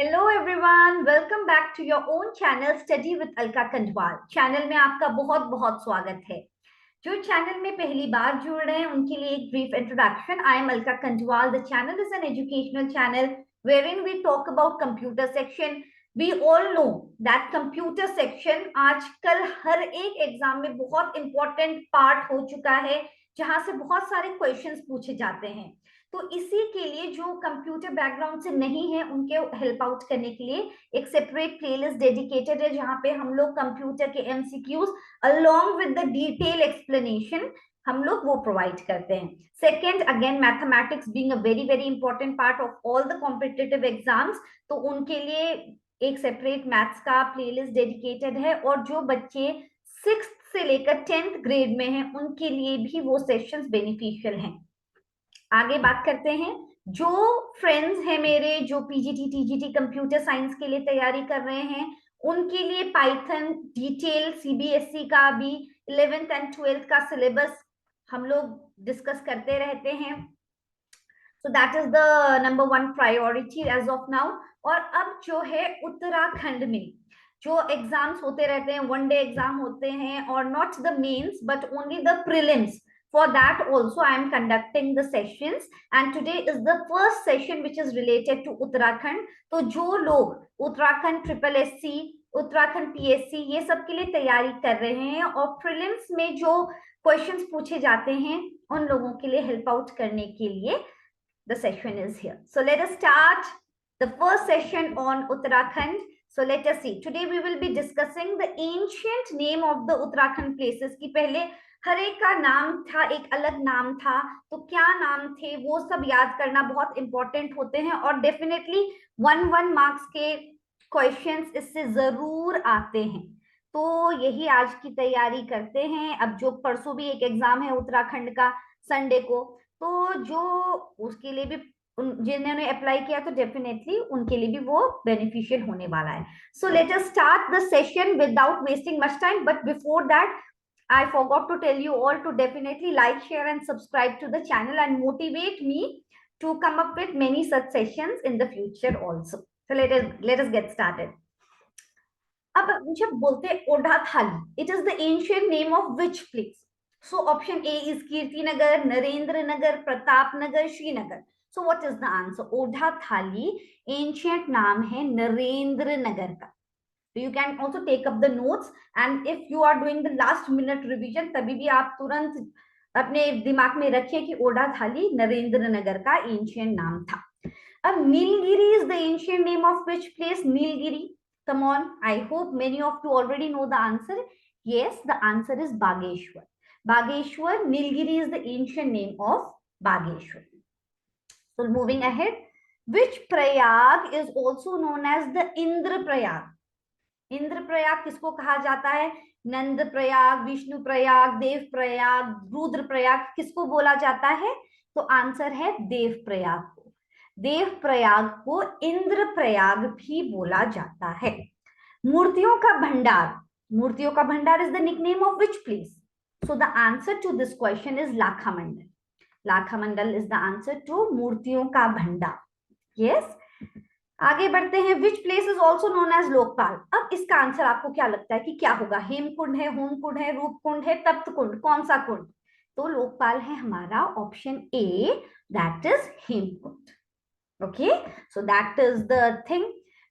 Hello everyone, welcome back to your own channel study with Alka Kandwal. Channel में आपका बहुत बहुत स्वागत है। जो चैनल में पहली बार जुड़ रहे हैं उनके लिए एक brief introduction. I am Alka Kandwal. The channel is an educational channel wherein we talk about computer section. We all know that computer section आजकल हर एक एग्जाम में बहुत इंपॉर्टेंट पार्ट हो चुका है, जहां से बहुत सारे क्वेश्चंस पूछे जाते हैं। तो इसी के लिए जो कंप्यूटर बैकग्राउंड से नहीं है उनके हेल्प आउट करने के लिए एक सेपरेट प्लेलिस्ट डेडिकेटेड है, जहां पे हम लोग कंप्यूटर के MCQs along with the detail explanation हम लोग वो प्रोवाइड करते हैं। Second, again mathematics being a very very important part of all the competitive exams, तो उनके लिए एक सेपरेट मैथ्स का प्लेलिस्ट डेडिकेटेड है। और जो बच्चे 6th से लेकर 10th ग्रेड में हैं उनके लिए भी वो सेशंस बेनिफिशियल हैं। आगे बात करते हैं। जो फ्रेंड्स हैं मेरे जो पीजीटी टीजीटी कंप्यूटर साइंस के लिए तैयारी कर रहे हैं, उनके लिए पाइथन डिटेल सीबीएसई का भी 11th एंड 12th का सिलेबस हम लोग डिस्कस करते रहते हैं। So that is the number 1 priority as of now. और अब जो है उत्तराखंड में जो एग्जाम्स होते रहते हैं, वन डे एग्जाम होते हैं, और not the mains but only the prelims. For that also I am conducting the sessions, and today is the first session which is related to Uttarakhand. तो जो लोग Uttarakhand triple SC, Uttarakhand PSC ये सब के लिए तैयारी कर रहे हैं और प्रीलिम्स में जो क्वेश्चंस पूछे जाते हैं उन लोगों के लिए हेल्प आउट करने के लिए the session is here. So let us start the first session on Uttarakhand. So let us see. Today we will be discussing the ancient name of the Uttarakhand places. कि पहले हर एक का नाम था, एक अलग नाम था, तो क्या नाम थे वो सब याद करना बहुत इंपॉर्टेंट होते हैं। और डेफिनेटली 1 मार्क्स के क्वेश्चंस इससे जरूर आते हैं। तो यही आज की तैयारी करते हैं। अब जो परसों भी एक एग्जाम है उत्तराखंड का संडे को, तो जो उसके लिए भी जिन्होंने अप्लाई किया तो डेफिनेटली उनके लिए भी वो बेनिफिशियल होने वाला है। So let us start the session without wasting much time, but before that I forgot to tell you all to definitely like, share and subscribe to the channel and motivate me to come up with many such sessions in the future also. So let us get started. अब जब बोलते हैं ओढ़ा थाली, it is the ancient name of which place? So option A is Kirtinagar, Narendranagar, Pratapnagar, Srinagar. So what is the answer? ओढ़ा थाली ancient नाम है नरेंद्रनगर का. So you can also take up the notes, and if you are doing the last minute revision तभी भी आप तुरंत अपने दिमाग में रखिए कि ओढ़ा थाली नरेंद्रनगर का एंशियंट नाम था। अब Nilgiri is the ancient name of which place? Nilgiri. Come on, I hope many of you already know the answer. Yes, the answer is Bageshwar. Bageshwar, Nilgiri is the ancient name of Bageshwar. So moving ahead, which Prayag is also known as the Indra Prayag? Indra Prayag किसको कहा जाता है? नंद प्रयाग, विष्णु प्रयाग, देव प्रयाग, रुद्र प्रयाग, किसको बोला जाता है? तो answer है देव प्रयाग को। देव प्रयाग को इंद्र प्रयाग भी बोला जाता है। मूर्तियों का भंडार, मूर्तियों का भंडार is the nickname of which place? So the answer to this question is Lakhamandal. Lakhamandal is the answer to मूर्तियों का भंडार. यस. आगे बढ़ते हैं। Which place is also known as Lokpal? अब इसका आंसर आपको क्या लगता है कि क्या होगा? हेमकुंड है, होमकुंड है, रूपकुंड है, तप्तकुंड, कौन सा कुंड? तो लोकपाल है हमारा option A, that is Hemkund. Okay, so that is the thing.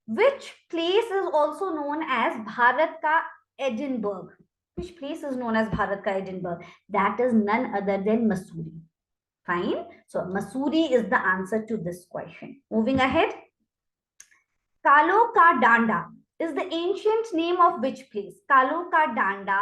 Which place is also known as Bharat का Edinburgh? Which place is known as Bharat का Edinburgh? That is none other than Mussoorie. Fine, so Mussoorie is the answer to this question. Moving ahead. Kalo ka Danda is the ancient name of which place? Kalo ka डांडा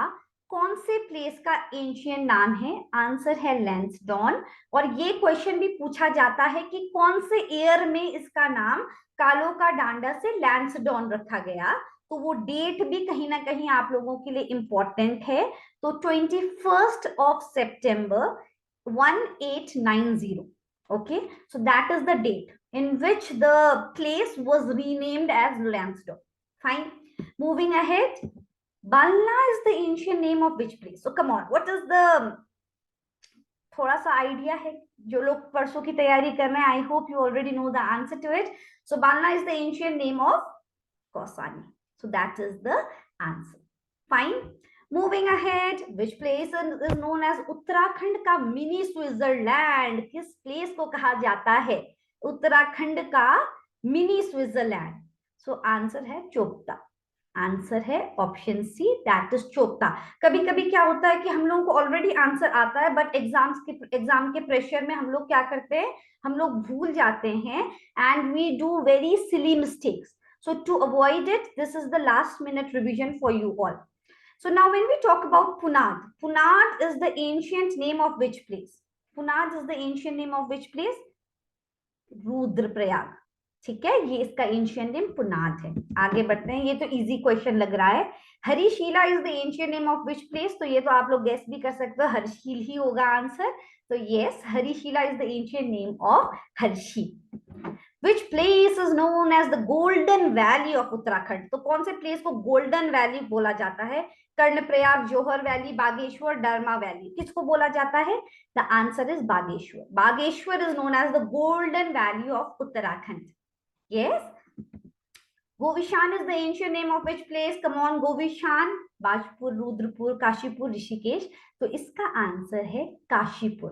कौन से place का ancient नाम है? Answer है लैंसडॉन. और ये question भी पूछा जाता है कि कौन से ईयर में इसका नाम कालो का डांडा से लैंसडॉन रखा गया, तो वो डेट भी कहीं ना कहीं आप लोगों के लिए इंपॉर्टेंट है. तो 21st of September 1890. Okay, so that is the date in which the place was renamed as Lansdowne. Fine. Moving ahead. Balna is the ancient name of which place? So come on, what is the थोड़ा सा idea है? जो लोग परसों की तैयारी कर रहे हैं, I hope you already know the answer to it. So Balna is the ancient name of Kausani. So that is the answer. Fine. Moving ahead, which place is known as Uttarakhand का मिनी स्विट्जरलैंड? किस प्लेस को कहा जाता है उत्तराखंड का mini Switzerland? So answer है Chopta. Answer है option C, that is Chopta. कभी कभी क्या होता है कि हम लोगों को ऑलरेडी आंसर आता है, बट एग्जाम के प्रेशर में हम लोग क्या करते हैं, हम लोग भूल जाते हैं and we do very silly mistakes. So to avoid it, this is the last minute revision for you all. So now when we talk about Punad, Punad is the ancient name of which place? Punad is the ancient name of which place? Rudraprayag. ठीक है, ये इसका ancient name पुनाद है. आगे बढ़ते हैं, ये तो इजी क्वेश्चन लग रहा है. Harishila is the ancient name of which place? तो ये तो आप लोग गेस भी कर सकते हो, हर्षिल ही होगा आंसर. तो yes, Harishila is the ancient name of Harshi. Which place is known as the Golden Valley of Uttarakhand? तो कौन से प्लेस को गोल्डन वैली बोला जाता है? Karnaprayag, Johar valley, Bageshwar, Darma valley. किसको बोला जाता है? The answer is Bageshwar. Bageshwar is known as the golden valley of Uttarakhand. Yes. Govishan is the ancient name of which place? Come on, Govishan. Bajpur, Rudrapur, Kashipur, Rishikesh. तो इसका आंसर है काशीपुर.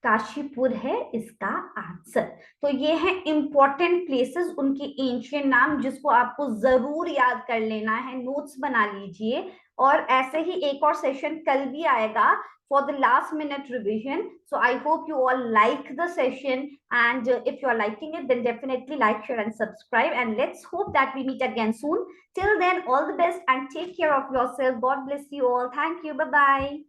काशीपुर है इसका आंसर. तो ये है इंपॉर्टेंट प्लेसेस, उनके एंशियंट नाम जिसको आपको जरूर याद कर लेना है. नोट्स बना लीजिए. और ऐसे ही एक और सेशन कल भी आएगा for the last minute revision. So I hope you all like the session, and if you are liking it, then definitely like, share and subscribe, and let's hope that we meet again soon. Till then, all the best and take care of yourself. God bless you all. Thank you. Bye bye.